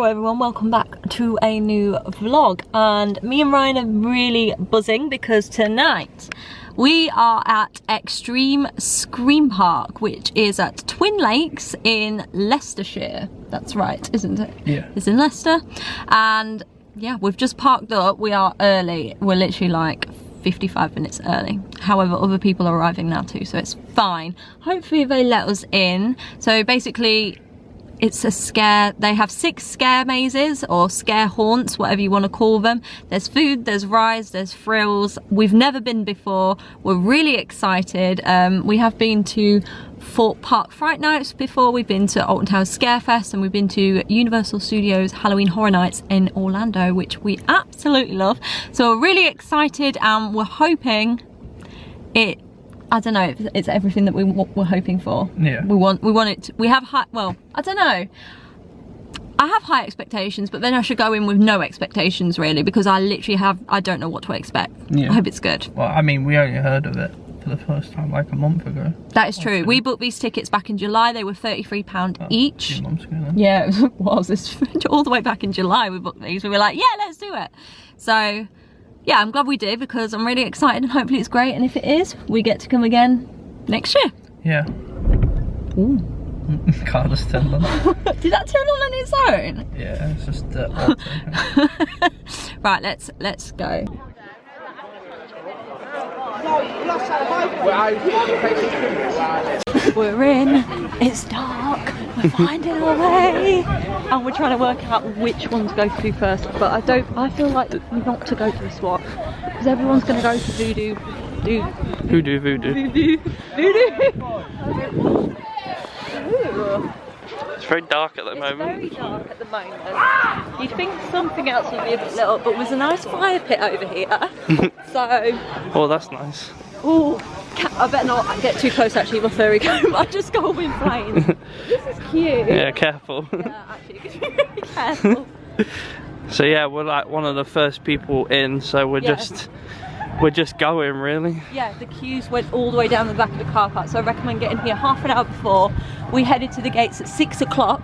Hello everyone, welcome back to a new vlog, and me and Ryan are really buzzing because tonight we are at Xtreme Scream Park, which is at Twinlakes in Leicestershire. That's right, isn't it? Yeah. It's in Leicester. And yeah, we've just parked up. We are early. We're literally like 55 minutes early. However, other people are arriving now too, so it's fine. Hopefully they let us in. So basically, it's a scare. They have 6 scare mazes or scare haunts, whatever you want to call them. There's food, there's rides, there's thrills. We've never been before. We're really excited. We have been to Fort Park Fright Nights before. We've been to Alton Towers Scarefest, and we've been to Universal Studios Halloween Horror Nights in Orlando, which we absolutely love. So we're really excited, and we're hoping it, I don't know, it's everything that we're hoping for. Yeah. We want it to, we have high, well, I don't know. I have high expectations, but then I should go in with no expectations really, because I don't know what to expect. Yeah. I hope it's good. Well, I mean, we only heard of it for the first time like a month ago. That is true. We booked these tickets back in July. They were £33 each. 2 months ago then. Yeah, it was. It's all the way back in July we booked these. We were like, yeah, let's do it. So yeah, I'm glad we did, because I'm really excited and hopefully it's great. And if it is, we get to come again next year. Yeah. Ooh. Car just turned on. Did that turn on its own? Yeah, it's just auto. Right, let's go. We're in, it's dark, we're finding our way, and we're trying to work out which one to go to first, but I feel like not to go to the SWAT, because everyone's going to go to Voodoo. It's very dark at the moment. It's very dark at the moment. You'd think something else would be a bit lit up, but there's a nice fire pit over here. So. Oh, that's nice. Oh, I better not get too close actually, my furry comb. I just go in flames. This is cute. Yeah, careful. Yeah, actually, you be really careful. So yeah, we're like one of the first people in, so we're just going really. Yeah, the queues went all the way down the back of the car park, so I recommend getting here half an hour before. We headed to the gates at 6 o'clock.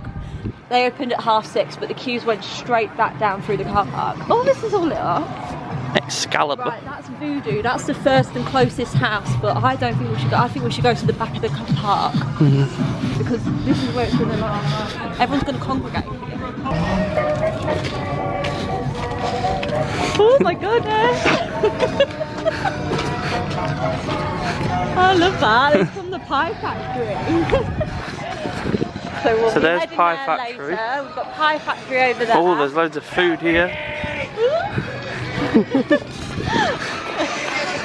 They opened at 6:30, but the queues went straight back down through the car park. Oh, this is all lit up. Excalibur. Right, that's Voodoo. That's the first and closest house, but I don't think we should go. I think we should go to the back of the car park, because this is where it's going to. Everyone's going to congregate here. Oh my goodness! I love that. It's from the Pie Factory. So there's Pie Factory. Later. We've got Pie Factory over there. Oh, there's loads of food here.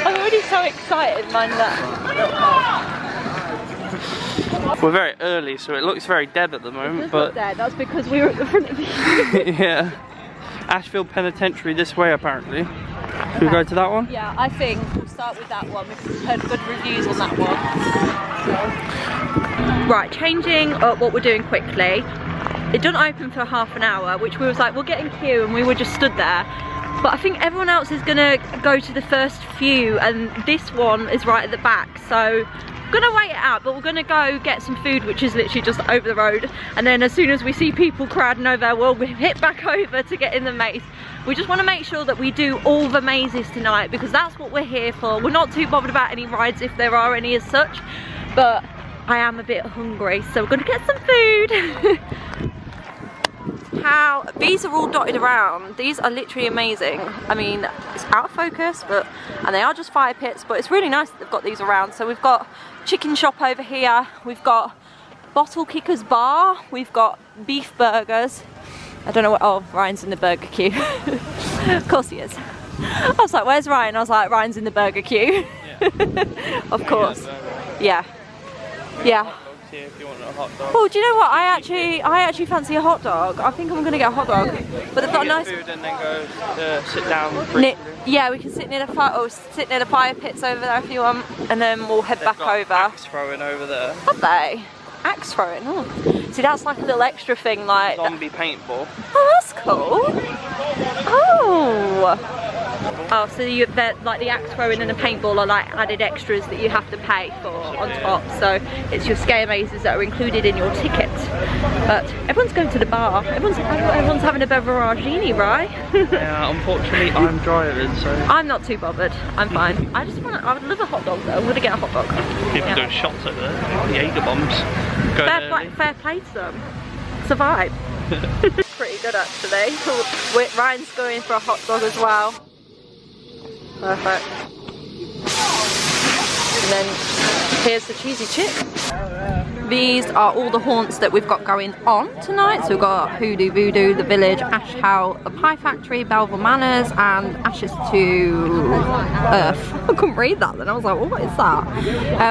I'm already so excited, mind that. We're very early, so it looks very dead at the moment. But dead. That's because we were at the front of the queue. Yeah. Ashfield Penitentiary this way apparently. Should we go to that one? Yeah, I think we'll start with that one because we've heard good reviews on that one. So. Right, changing up what we're doing quickly. It doesn't open for half an hour, which we was like, we'll get in queue, and we were just stood there. But I think everyone else is gonna go to the first few, and this one is right at the back. So I'm gonna wait it out, but we're gonna go get some food, which is literally just over the road. And then as soon as we see people crowding over there, we'll hit back over to get in the maze. We just want to make sure that we do all the mazes tonight, because that's what we're here for. We're not too bothered about any rides if there are any as such, but I am a bit hungry, so we're gonna get some food. How these are all dotted around. These are literally amazing. I mean, it's out of focus, and they are just fire pits, but it's really nice that they've got these around. So we've got chicken shop over here, we've got Bottle Kickers Bar, we've got beef burgers. I don't know what, oh, Ryan's in the burger queue. Of course he is. I was like, where's Ryan? I was like, Ryan's in the burger queue. Yeah. Of course. Yeah. Yeah. If you want a hot dog. Oh, do you know what? I actually fancy a hot dog. I think I'm gonna get a hot dog. But they've got a nice food and then go sit down. Yeah, we can sit near the fire pits over there if you want, and then we'll head back over. Axe throwing over there. Have they? Axe throwing. Oh. See, that's like a little extra thing, like zombie paintball. Oh, that's cool. Oh. Oh, so like the axe throwing and the paintball are like added extras that you have to pay for on top. So it's your scare mazes that are included in your ticket. But everyone's going to the bar. Everyone's having a beveragini, right? Yeah, unfortunately I'm driving, so I'm not too bothered. I'm fine. I would love a hot dog though. I'm gonna get a hot dog. people doing shots over there. The Jaeger bombs. Fair play to them. Survive. Pretty good actually. Ryan's going for a hot dog as well. Perfect. And then here's the cheesy chip. These are all the haunts that we've got going on tonight. So we've got Hoodoo Voodoo, The Village, Ashfield, the Pie Factory, Bellevue Manors, and Ashes to Earth. I couldn't read that then. I was like, well, what is that?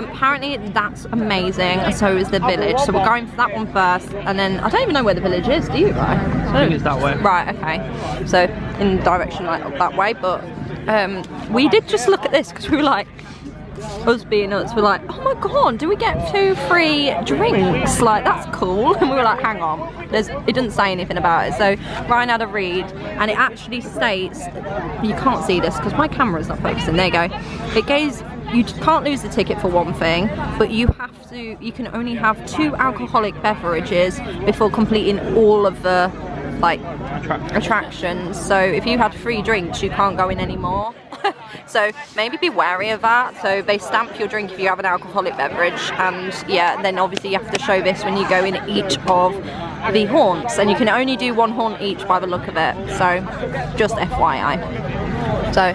Apparently that's amazing. So is The Village. So we're going for that one first. And then I don't even know where The Village is, do you, Ryan? I think it's that way. Right, okay. So in the direction like that way. But we did just look at this because we were like, us being us, we're like, oh my god, do we get 2 free drinks? Like, that's cool. And we were like, hang on, it doesn't say anything about it. So Ryan had a read and it actually states, you can't see this because my camera's not focusing, there you go. It goes, you can't lose the ticket for one thing, but you can only have 2 alcoholic beverages before completing all of the like attractions. So if you had 3 drinks, you can't go in anymore. So maybe be wary of that. So they stamp your drink if you have an alcoholic beverage, and yeah, then obviously you have to show this when you go in each of the haunts, and you can only do 1 haunt each by the look of it. So just FYI. So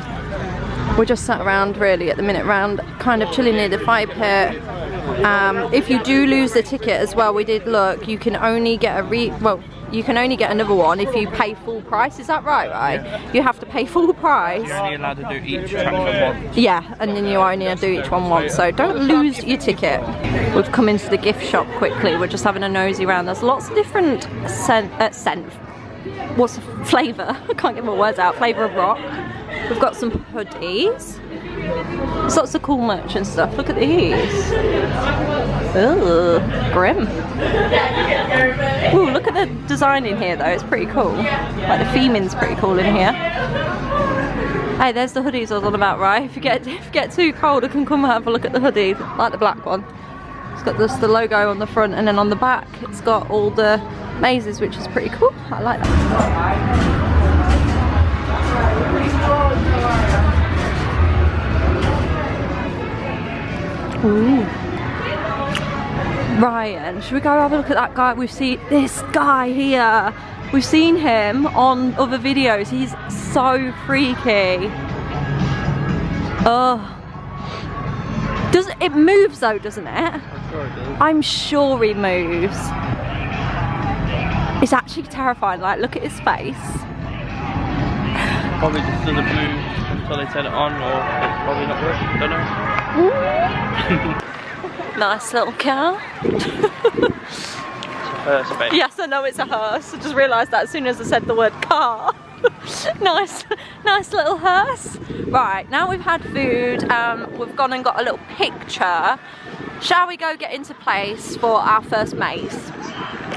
we're just sat around really at the minute round, kind of chilling near the fire pit. If you do lose the ticket as well, we did look, you can only get you can only get another one if you pay full price. Is that right? Yeah. You have to pay full price. You're only allowed to do each attraction once. Yeah, and then you only do each one once. So don't lose your ticket. We've come into the gift shop quickly. We're just having a nosy around. There's lots of different what's the flavour? I can't get my words out. Flavour of rock. We've got some hoodies. There's lots of cool merch and stuff. Look at these. Ooh, grim. Ooh, look at the design in here though. It's pretty cool. Like the theming's pretty cool in here. Hey, there's the hoodies I was on about, right? If you get too cold, I can come and have a look at the hoodie. Like the black one. It's got just the logo on the front, and then on the back it's got all the mazes, which is pretty cool. I like that. Ooh. Ryan, should we go have a look at that guy? We've seen this guy here. We've seen him on other videos. He's so freaky. Oh. It moves though, doesn't it? I'm sure it does. I'm sure he moves. It's actually terrifying. Like, look at his face. Probably just doesn't move until they turn it on, or it's probably not working. Don't know. Nice little car. Hearse, babe. Yes, I know it's a hearse. I just realised that as soon as I said the word car. nice little hearse. Right, now we've had food, we've gone and got a little picture. Shall we go get into place for our first maze?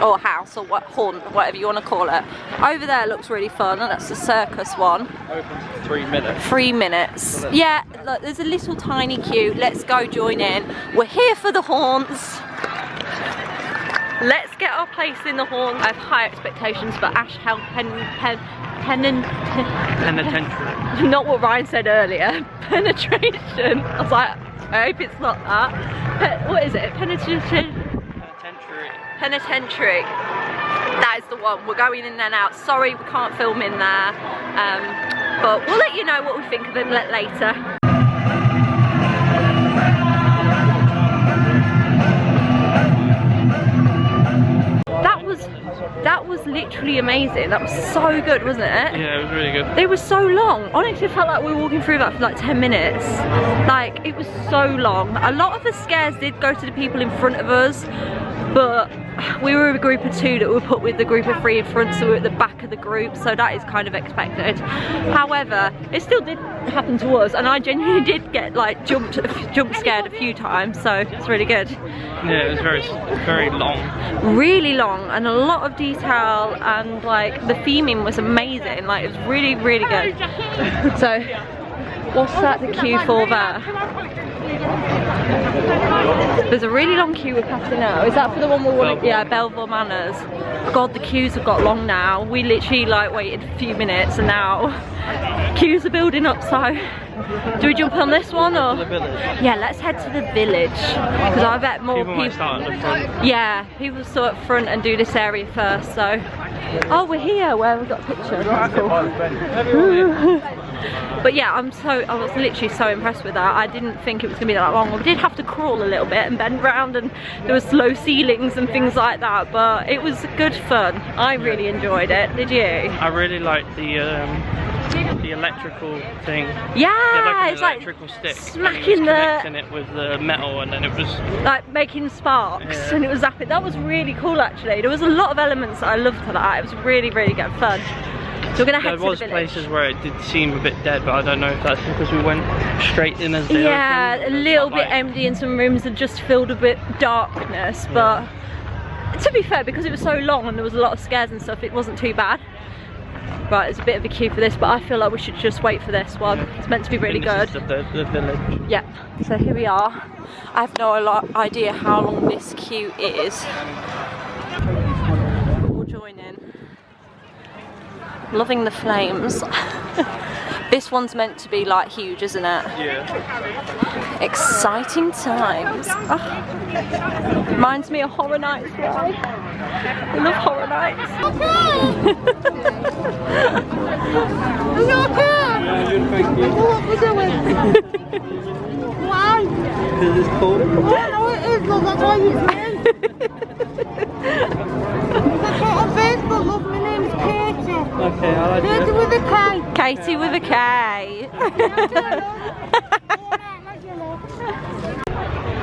Or house, or haunt, whatever you want to call it. Over there looks really fun. That's the circus one. Open for 3 minutes. 3 minutes. Yeah, look, there's a little tiny queue. Let's go join in. We're here for the haunts. Let's get our place in the haunt. I have high expectations for Ashfield Penitentiary. Not what Ryan said earlier. Penetration. I was like, I hope it's not that. What is it? Penetration. Penitentiary. That is the one. We're going in there now. Sorry, we can't film in there. But we'll let you know what we think of him later. That was literally amazing. That was so good, wasn't it? Yeah, it was really good. They were so long. Honestly, it felt like we were walking through that for like 10 minutes. Like, it was so long. A lot of the scares did go to the people in front of us, but we were a group of 2 that were put with the group of 3 in front, so we were at the back of the group, so that is kind of expected. However, it still did happen to us, and I genuinely did get like jump scared a few times, so it's really good. Yeah, it was very long. Really long, and a lot of detail, and like the theming was amazing. Like, it was really, really good. So, what's that the queue for there? There's a really long queue we're passing now. Is that for the one we want? Yeah, Bellevue Manors. God, the queues have got long now. We literally like waited a few minutes, and now queues are building up. So, do we jump on this one or? The village. Yeah, let's head to the village, because I bet more people might start at the front. Yeah, people start up front and do this area first. So, oh, we're here where we've got a picture. That's cool. But yeah, I was literally so impressed with that. I didn't think it was gonna be that long. We did have to crawl a little bit and bend round, and there was low ceilings and things like that, but it was good fun. I really enjoyed it. Did you? I really liked the electrical thing. Yeah, like it's electrical like stick, smacking connecting it with the metal, and then it was like making sparks, and it was zapping. That was really cool actually. There was a lot of elements that I loved to that. It was really, really good fun. So we're gonna head to the village. There was places where it did seem a bit dead, but I don't know if that's because we went straight in as they opened. A little bit empty in some rooms and just filled a bit darkness, but to be fair, because it was so long and there was a lot of scares and stuff, it wasn't too bad. Right, it's a bit of a queue for this, but I feel like we should just wait for this one. It's meant to be really good. This is the village. Yeah, so here we are. I have no idea how long this queue is. We'll join in. Loving the flames. This one's meant to be like huge, isn't it? Yeah. Exciting times. Oh. Reminds me of Horror Nights, right? I love Horror Nights. Are you okay? Yeah, you're thank you. What are we doing? Why? Because it's cold. Yeah, no it is, love, that's why you say. That's what on Facebook, love, my name's Katie. Okay, I like Katie it. with a K. Katie with a K.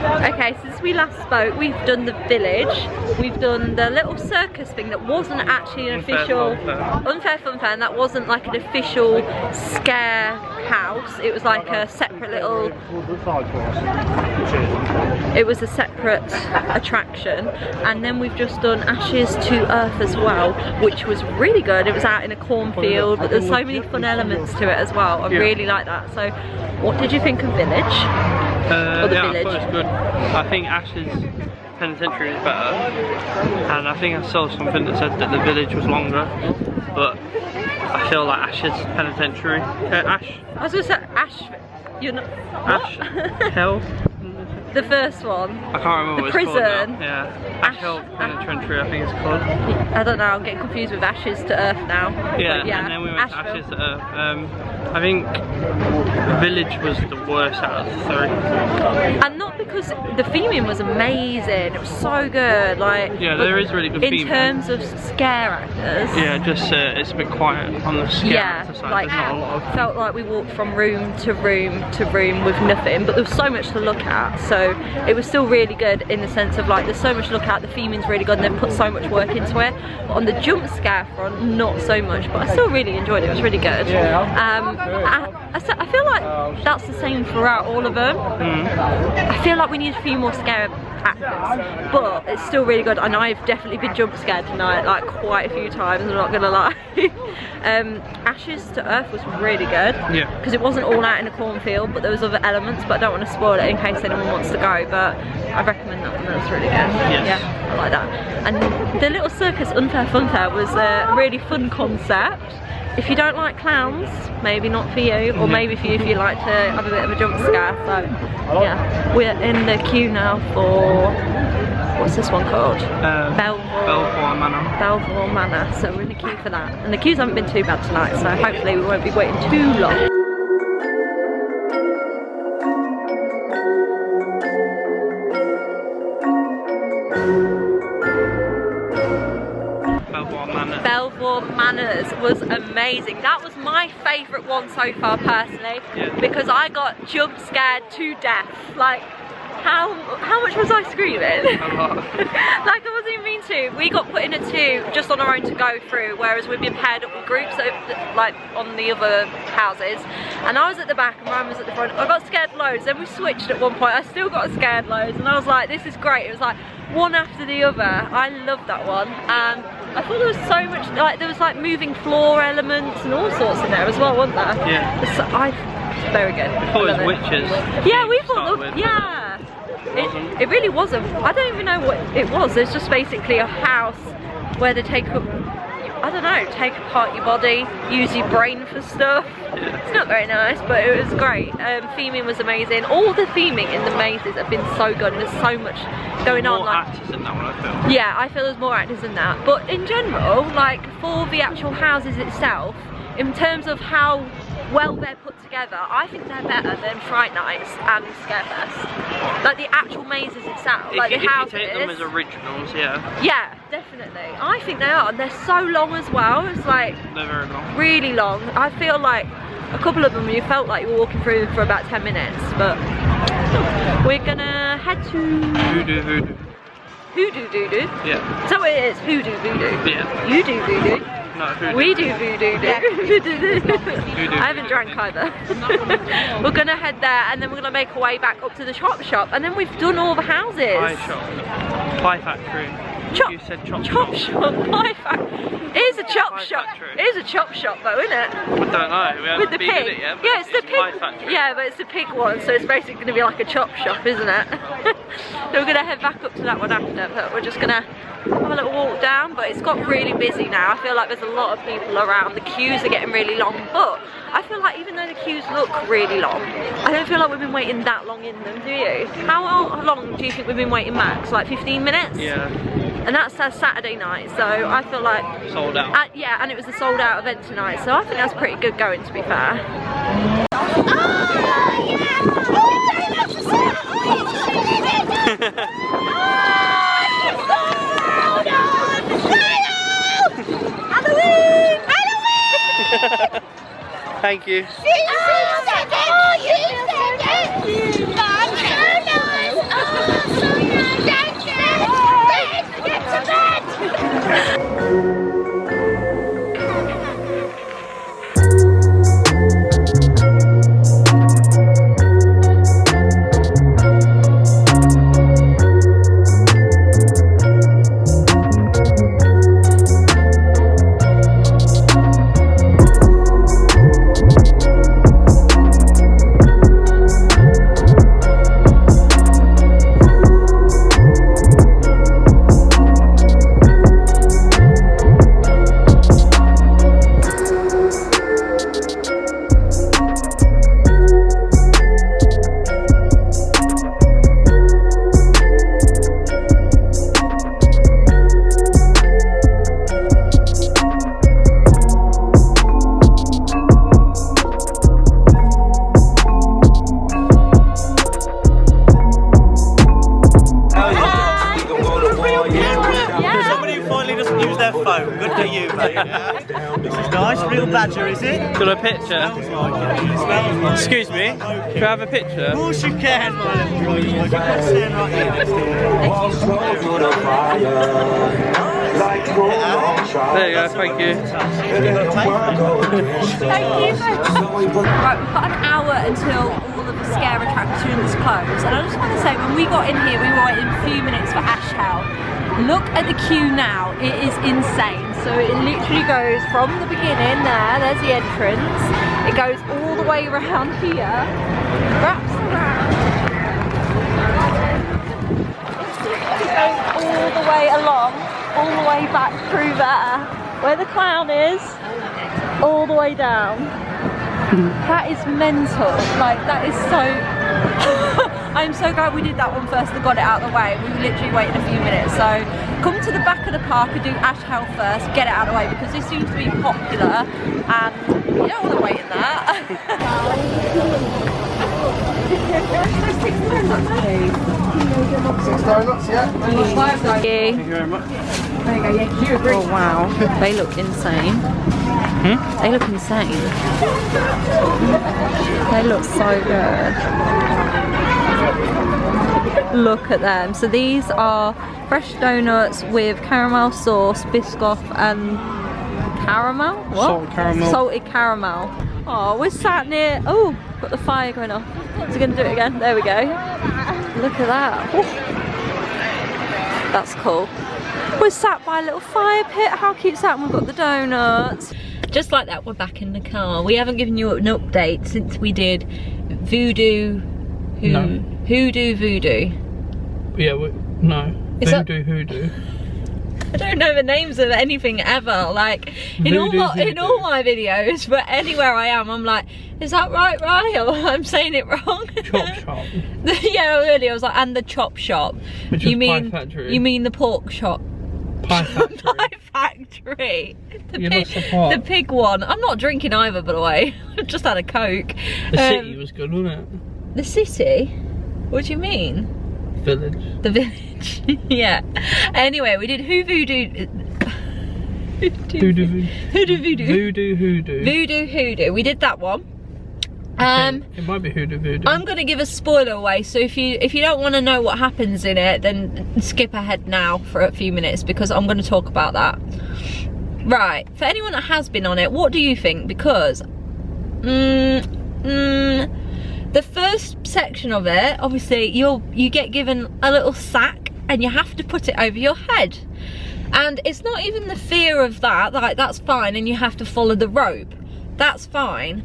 Okay, since we last spoke, we've done the village, we've done the little circus thing that wasn't actually an official Unfair Fun Fair, and that wasn't like an official scare house. It was like a separate little, it was a separate attraction. And then we've just done Ashes to Earth as well, which was really good. It was out in a cornfield, but there's so many fun elements to it as well. I really like that. So what did you think of Village? Or the village? I thought it was good. I think Ash's Penitentiary is better, and I think I saw something that said that the village was longer, but I feel like Ash's Penitentiary, Ash. I was going to say Ash. You're not. Ash. Hell. The first one. I can't remember the what prison. It's called now. Yeah. Ashfield Penitentiary, I think it's called. I don't know. I'm getting confused with Ashes to Earth now. Yeah. And then we went to Ashes to Earth. I think Village was the worst out of the 3. And not because the theming was amazing. It was so good. Like, yeah, there is really good theming. In terms of scare actors. Yeah, just it's a bit quiet on the scare actor side. Like, there's not a lot of. Felt like we walked from room to room to room with nothing, but there was so much to look at. So it was still really good in the sense of like there's so much to look at. The theming's really good, and they've put so much work into it. But on the jump scare front, not so much. But I still really enjoyed it. It was really good. I feel like that's the same throughout all of them. I feel like we need a few more scare actors, but it's still really good. And I've definitely been jump scared tonight, like quite a few times. I'm not gonna lie. Ashes to Earth was really good. Yeah. Because it wasn't all out in a cornfield, but there was other elements. But I don't want to spoil it in case anyone wants to go. But I recommend that one. That was really good. Yes. Yeah, I like that. And the little circus Unfair Fun Fair was a really fun concept. If you don't like clowns, maybe not for you, or maybe for you if you like to have a bit of a jump scare. So yeah, we're in the queue now for, what's this one called? Bellevue Manor. Bellevue Manor, so we're in the queue for that. And the queues haven't been too bad tonight, so hopefully we won't be waiting too long. Bellevue Manors was amazing. That was my favourite one so far personally, because I got jump scared to death. Like, how much was I screaming? A lot. Like I wasn't even mean to. We got put in a 2 just on our own to go through, whereas we've been paired up with groups like on the other houses. And I was at the back and Ryan was at the front. I got scared loads, then we switched at one point. I still got scared loads and I was like, this is great. It was like one after the other. I loved that one. And I thought there was so much, like there was like moving floor elements and all sorts in there as well, wasn't there? Yeah. It's very good. I thought it was witches. Yeah, we thought, yeah. It really wasn't. I don't even know what it was. It's just basically a house where they take up, I don't know, take apart your body, use your brain for stuff. Yeah. It's not very nice, but it was great. Theming was amazing. All the theming in the mazes have been so good, and there's so much going on. More actors in that one, I feel. Yeah, I feel there's more actors in that. But in general, like for the actual houses itself, in terms of how well they're put together, I think they're better than Fright Nights and Scarefest. Like the actual mazes itself, like the houses. If you take them as originals, yeah. Yeah, definitely. I think they are, and they're so long as well. It's like they're very long. Really long. I feel like a couple of them you felt like you were walking through them for about 10 minutes, but we're gonna head to Hoodoo Voodoo. Hoodoo Voodoo? Yeah. Is that what it is? Hoodoo Voodoo? Yeah. You do voodoo? No, Hoodoo. We do voodoo. Yeah. I haven't drank either. We're gonna head there and then we're gonna make our way back up to the chop shop, and then we've done all the houses. Pie shop. Pie factory. You said chop shop. Pie factory. It is a chop shop. It is a chop shop though, isn't it? I don't know. We haven't been in it yet. Yeah, it's the pig. Pie factory. Yeah, but it's the pig one, so it's basically going to be like a chop shop, isn't it? So we're going to head back up to that one after, but we're just going to have a little walk down. But it's got really busy now. I feel like there's a lot of people around. The queues are getting really long, but I feel like even though the queues look really long, I don't feel like we've been waiting that long in them, do you? How long do you think we've been waiting max? Like 15 minutes? Yeah. And that's our Saturday night, so I feel like sold out. Yeah, and it was a sold out event tonight, so I think that's pretty good going, to be fair. Thank you. Badger, is it? Got a picture? Excuse me, can I have a picture? Of course you can, There you go, thank you. Right, we've got an hour until all of the scare attractions close, and I just want to say, when we got in here, we were waiting a few minutes for Ashfield. Look at the queue now, it is insane. So it literally goes from the beginning there's the entrance, it goes all the way around here, wraps around, it goes all the way along, all the way back through there, where the clown is, all the way down. That is mental, like that is so... I'm so glad we did that one first and got it out of the way. We were literally waiting a few minutes. So come to the back of the park and do Ash Hell first, get it out of the way, because this seems to be popular and you don't want to wait in that. $6, yeah. Thank you. Thank you very much. Oh wow, they look insane. They look insane. They look so good. Look at them. So these are fresh donuts with caramel sauce, Biscoff and caramel? What? Salted caramel. Salted caramel. Oh, we're sat near, oh, got the fire going off. Is it going to do it again? There we go. Look at that. Oh. That's cool. We're sat by a little fire pit. How cute's that? And we've got the donuts. Just like that, we're back in the car. We haven't given you an update since we did Voodoo. Hoodoo. Yeah, no. Is Hoodoo. I don't know the names of anything ever. Like in all my videos, but anywhere I am, I'm like, is that right? Or I'm saying it wrong. Chop shop. Yeah, really. I was like, and the chop shop. Which you is mean Pie Factory. You mean the pork shop? Pie Factory. Pie Factory. The pig one. I'm not drinking either, by the way. I've just had a Coke. The city was good, wasn't it? The city? What do you mean? Village. The village. Yeah. Anyway, we did Voodoo. Hoodoo. We did that one. It might be Hoodoo. I'm gonna give a spoiler away, so if you don't want to know what happens in it, then skip ahead now for a few minutes because I'm gonna talk about that. Right, for anyone that has been on it, what do you think? Because the first section of it, obviously you get given a little sack and you have to put it over your head, and it's not even the fear of that, like that's fine, and you have to follow the rope, that's fine.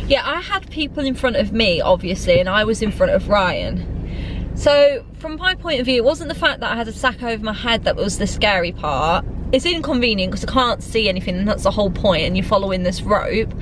Yeah, I had people in front of me, obviously, and I was in front of Ryan. So, from my point of view, it wasn't the fact that I had a sack over my head that was the scary part. It's inconvenient because I can't see anything, and that's the whole point, and you're following this rope.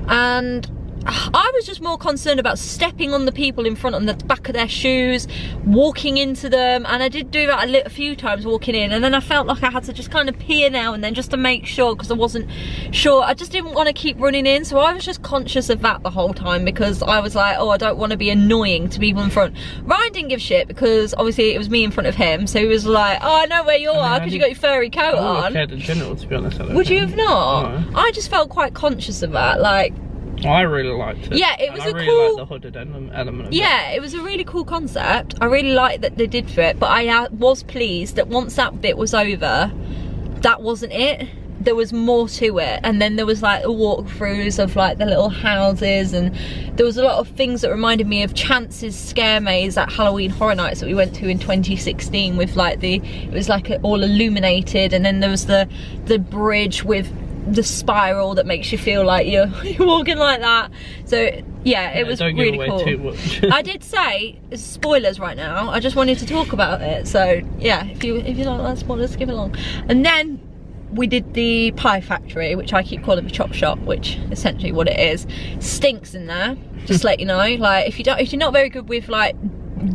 And I was just more concerned about stepping on the people in front on the back of their shoes, walking into them, and I did do that a few times walking in, and then I felt like I had to just kind of peer now and then just to make sure, because I wasn't sure. I just didn't want to keep running in, so I was just conscious of that the whole time because I was like, oh, I don't want to be annoying to people in front. Ryan didn't give shit because obviously it was me in front of him, so he was like, oh, I know where you are because you got your furry coat on. I in general, to be honest. Would you have not? No. I just felt quite conscious of that, like. I really liked it. Yeah, it was I really liked the hooded element of yeah, it was a really cool concept. I really liked that they did for it, but I was pleased that once that bit was over, that wasn't it. There was more to it, and then there was like the walkthroughs of like the little houses, and there was a lot of things that reminded me of Chance's scare maze at Halloween Horror Nights that we went to in 2016 with like it was like all illuminated, and then there was the bridge with the spiral that makes you feel like you're walking like that. So yeah, it was really cool. Too much. I did say spoilers right now. I just wanted to talk about it. So yeah, if you don't like spoilers, skip along. And then we did the Pie Factory, which I keep calling the chop shop, which essentially what it is. Stinks in there. Just to let you know. Like if you're not very good with like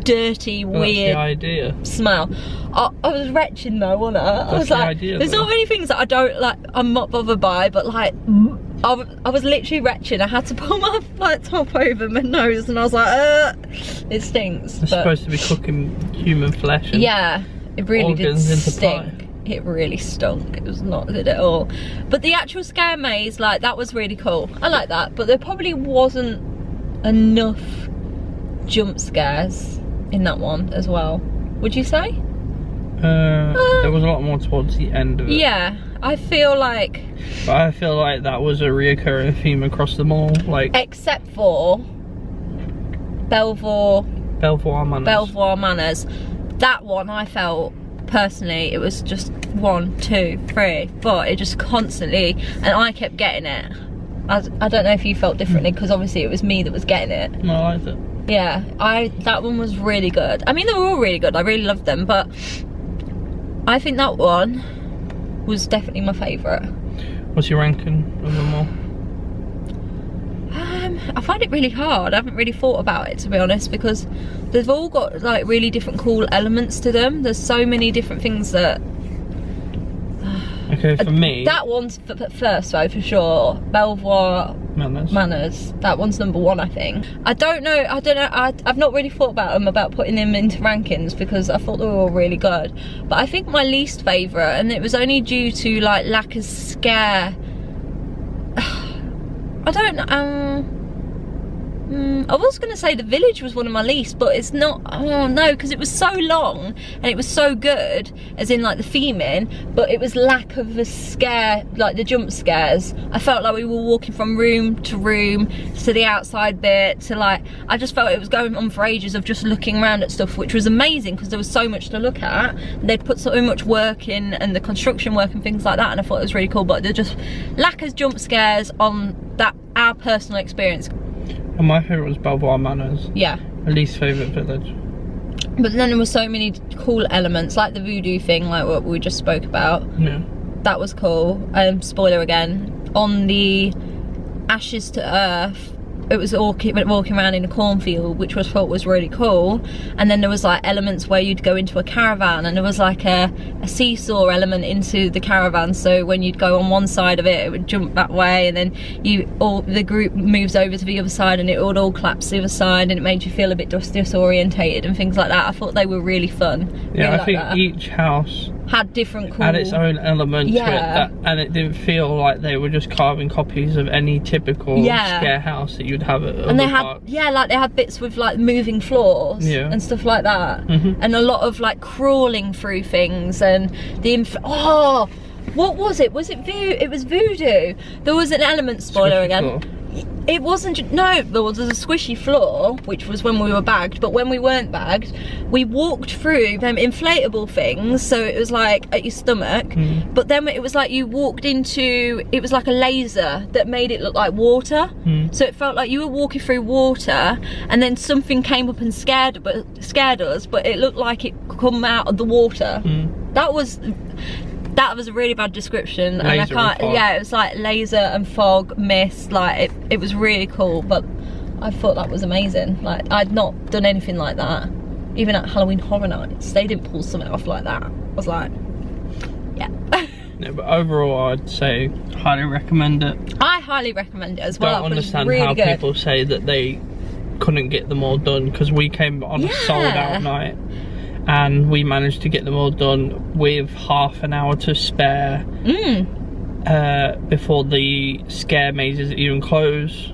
dirty, weird smell. I was retching though, wasn't I? I was like, there's not many things that I don't like, I'm not bothered by, but like I was literally retching. I had to pull my like top over my nose, and I was like, it stinks. It's supposed to be cooking human flesh. And yeah, it really did stink. Pie. It really stunk. It was not good at all. But the actual scare maze, like that was really cool. I like that, but there probably wasn't enough jump scares in that one as well. Would you say? There was a lot more towards the end of it. Yeah, I feel like. But I feel like that was a reoccurring theme across them all, like. Except for Bellevue Manors. That one I felt personally, it was just 1, 2, 3, but it just constantly, and I kept getting it. I don't know if you felt differently because obviously it was me that was getting it. No, I liked it. Yeah, that one was really good. I mean, they were all really good. I really loved them, but I think that one was definitely my favourite. What's your ranking of them all? I find it really hard. I haven't really thought about it, to be honest, because they've all got like really different cool elements to them. There's so many different things that. Okay, for me. That one's first though, for sure. Bellevue Manors. That one's number 1, I think. I don't know. I've not really thought about putting them into rankings because I thought they were all really good. But I think my least favourite, and it was only due to like lack of scare. I don't know. I was going to say the village was one of my least, but it's not. Oh no, because it was so long and it was so good, as in like the theming, but it was lack of a scare, like the jump scares. I felt like we were walking from room to the outside bit to like, I just felt it was going on for ages of just looking around at stuff, which was amazing because there was so much to look at. They'd put so much work in and the construction work and things like that, and I thought it was really cool, but there just lack of jump scares on that, our personal experience. And my favourite was Bellevue Manors. Yeah. My least favourite village. But then there were so many cool elements, like the voodoo thing, like what we just spoke about. Yeah. That was cool. Spoiler again. On the Ashes to Earth, it was all walking around in a cornfield, which was thought was really cool. And then there was like elements where you'd go into a caravan, and there was like a seesaw element into the caravan. So when you'd go on one side of it, it would jump that way, and then the group moves over to the other side, and it would all collapse to the other side, and it made you feel a bit disorientated and things like that. I thought they were really fun. Yeah, really I think each house had different cool, had its own element to it, Yeah. and it didn't feel like they were just carving copies of any typical scare house that you'd have at and they other had parks. like they had bits with like moving floors and stuff like that, and a lot of like crawling through things, and the oh, what was it? Was it it was voodoo? There was an element, spoiler Squishy again. floor. It wasn't, no, there was a squishy floor, which was when we were bagged, but when we weren't bagged, we walked through them inflatable things, so it was like at your stomach, but then it was like you walked into, it was like a laser that made it look like water, so it felt like you were walking through water, and then something came up and scared us, but it looked like it could come out of the water. That was a really bad description, and I can't. Yeah, it was like laser and fog, mist. Like it was really cool, but I thought that was amazing. Like I'd not done anything like that, even at Halloween Horror Nights. They didn't pull something off like that. I was like, yeah. Yeah, but overall, I'd say highly recommend it. I highly recommend it as well. Don't understand really how good. people say that they couldn't get them all done, because we came on a sold out night. And we managed to get them all done with half an hour to spare before the scare mazes even close.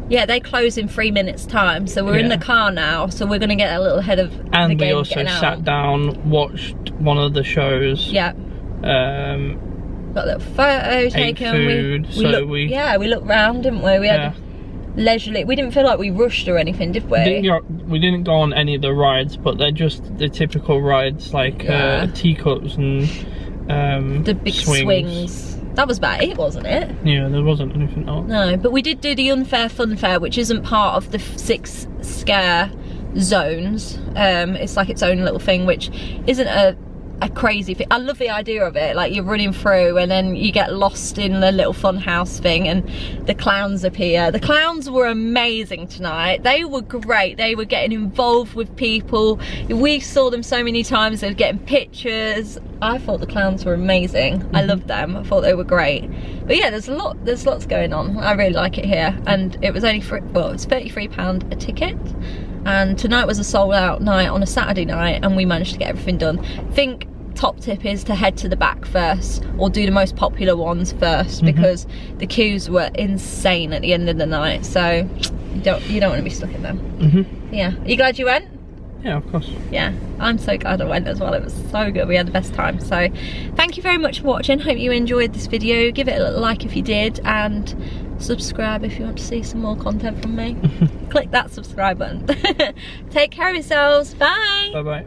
Yeah, they close in 3 minutes time, so we're in the car now, so we're going to get a little ahead of the And we game also getting out. sat down, watched one of the shows. Yeah. Got a little photo taken. Food, we looked round, didn't we? We had leisurely. We didn't feel like we rushed or anything, did we? We didn't go on any of the rides, but they're just the typical rides, like teacups and the big swings. That was about it, wasn't it? Yeah, there wasn't anything else. No, but we did do the Unfair Fun Fair, which isn't part of the 6 scare zones. It's like its own little thing, which isn't a crazy thing. I love the idea of it, like you're running through and then you get lost in the little fun house thing and the clowns appear. The clowns were amazing tonight. They were great. They were getting involved with people. We saw them so many times. They were getting pictures. I thought the clowns were amazing. I loved them. I thought they were great. But yeah, there's lots going on. I really like it here, and it was only it's £33 a ticket. And tonight was a sold out night on a Saturday night, and we managed to get everything done. I think top tip is to head to the back first, or do the most popular ones first, because the queues were insane at the end of the night, so you don't want to be stuck in them. Yeah, are you glad you went? Yeah, of course. Yeah, I'm so glad I went as well. It was so good. We had the best time. So thank you very much for watching. Hope you enjoyed this video. Give it a little like if you did, and subscribe if you want to see some more content from me. Click that subscribe button. Take care of yourselves. Bye. Bye bye.